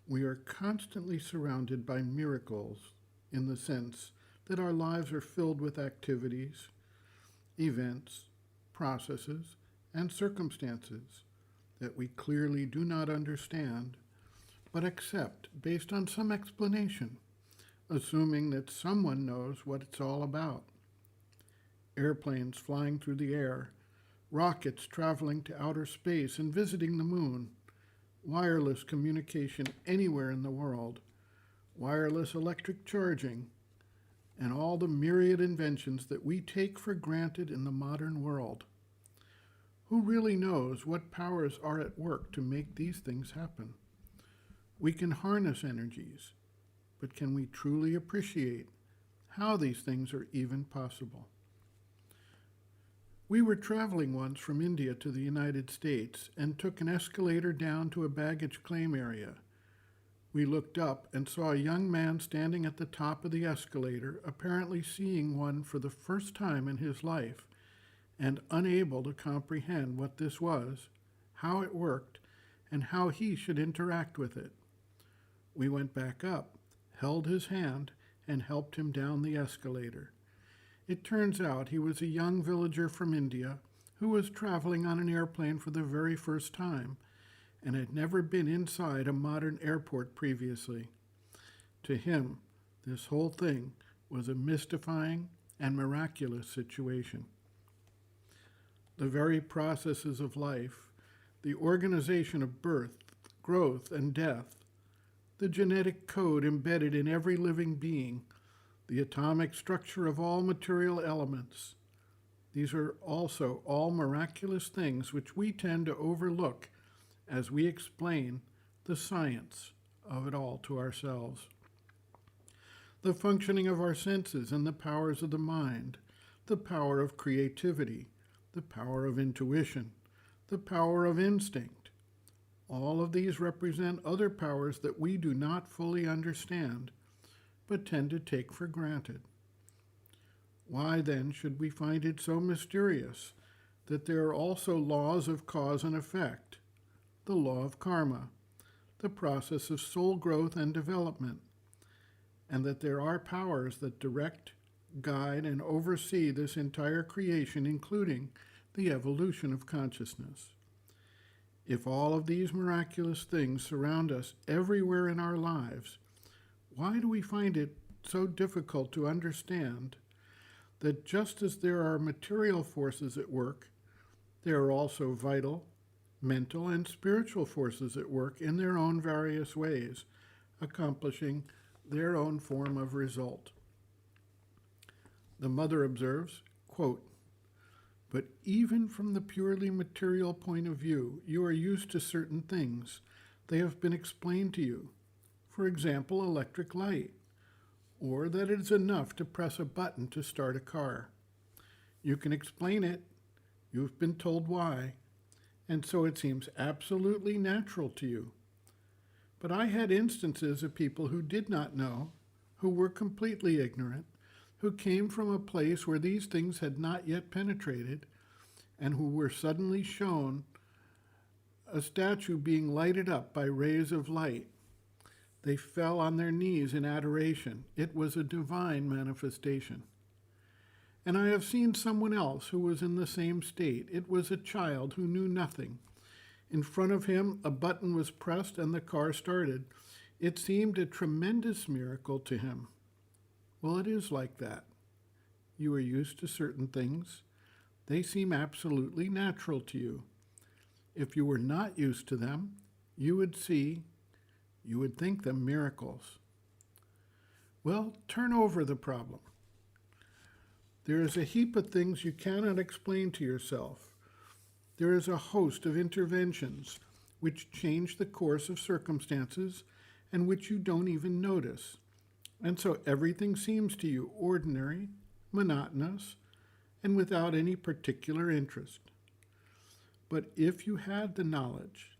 We are constantly surrounded by miracles in the sense that our lives are filled with activities, events, processes, and circumstances that we clearly do not understand but accept based on some explanation, assuming that someone knows what it's all about. Airplanes flying through the air, rockets traveling to outer space and visiting the moon, wireless communication anywhere in the world, wireless electric charging, and all the myriad inventions that we take for granted in the modern world. Who really knows what powers are at work to make these things happen? We can harness energies, but can we truly appreciate how these things are even possible? We were traveling once from India to the United States and took an escalator down to a baggage claim area. We looked up and saw a young man standing at the top of the escalator, apparently seeing one for the first time in his life and unable to comprehend what this was, how it worked, and how he should interact with it. We went back up, held his hand, and helped him down the escalator. It turns out he was a young villager from India who was traveling on an airplane for the very first time and had never been inside a modern airport previously. To him, this whole thing was a mystifying and miraculous situation. The very processes of life, the organization of birth, growth, and death, the genetic code embedded in every living being, the atomic structure of all material elements. These are also all miraculous things which we tend to overlook as we explain the science of it all to ourselves. The functioning of our senses and the powers of the mind, the power of creativity, the power of intuition, the power of instinct. All of these represent other powers that we do not fully understand, but tend to take for granted. Why then should we find it so mysterious that there are also laws of cause and effect, the law of karma, the process of soul growth and development, and that there are powers that direct, guide, and oversee this entire creation, including the evolution of consciousness? If all of these miraculous things surround us everywhere in our lives, why do we find it so difficult to understand that just as there are material forces at work, there are also vital, mental, and spiritual forces at work in their own various ways, accomplishing their own form of result? The mother observes, quote, "But even from the purely material point of view, you are used to certain things. They have been explained to you. For example, electric light, or that it is enough to press a button to start a car. You can explain it, you've been told why, and so it seems absolutely natural to you. But I had instances of people who did not know, who were completely ignorant, who came from a place where these things had not yet penetrated, and who were suddenly shown a statue being lighted up by rays of light. They fell on their knees in adoration. It was a divine manifestation. And I have seen someone else who was in the same state. It was a child who knew nothing. In front of him, a button was pressed and the car started. It seemed a tremendous miracle to him. Well, it is like that. You are used to certain things. They seem absolutely natural to you. If you were not used to them, you would think them miracles. Well, turn over the problem. There is a heap of things you cannot explain to yourself. There is a host of interventions which change the course of circumstances and which you don't even notice. And so everything seems to you ordinary, monotonous, and without any particular interest. But if you had the knowledge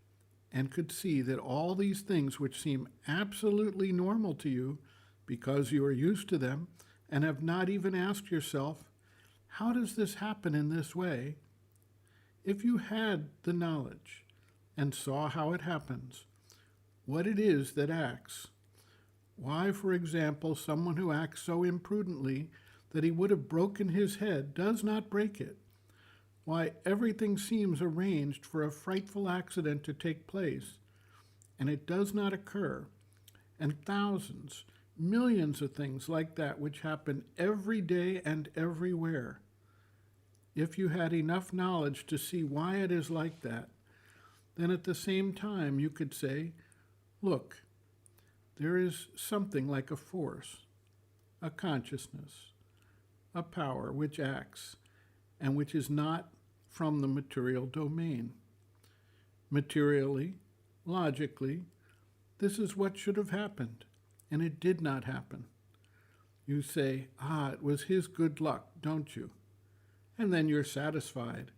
and could see that all these things which seem absolutely normal to you because you are used to them and have not even asked yourself, how does this happen in this way? If you had the knowledge and saw how it happens, what it is that acts. Why, for example, someone who acts so imprudently that he would have broken his head does not break it. Why everything seems arranged for a frightful accident to take place, and it does not occur. And thousands, millions of things like that which happen every day and everywhere. If you had enough knowledge to see why it is like that, then at the same time you could say, look, there is something like a force, a consciousness, a power which acts, and which is not from the material domain. Materially, logically, this is what should have happened, and it did not happen. You say, it was his good luck, don't you? And then you're satisfied.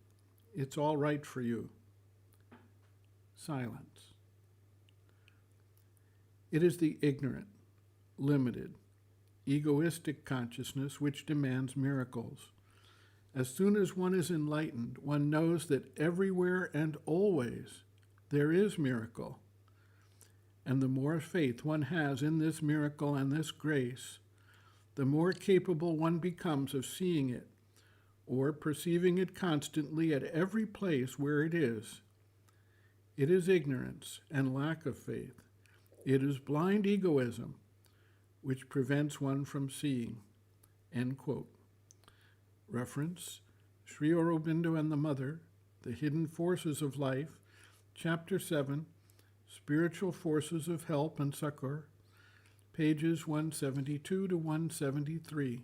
It's all right for you. Silence. It is the ignorant, limited, egoistic consciousness which demands miracles. As soon as one is enlightened, one knows that everywhere and always there is miracle. And the more faith one has in this miracle and this grace, the more capable one becomes of seeing it, or perceiving it constantly at every place where it is. It is ignorance and lack of faith. It is blind egoism which prevents one from seeing. End quote. Reference, Sri Aurobindo and the Mother, The Hidden Forces of Life, Chapter 7, Spiritual Forces of Help and Succor, pages 172 to 173.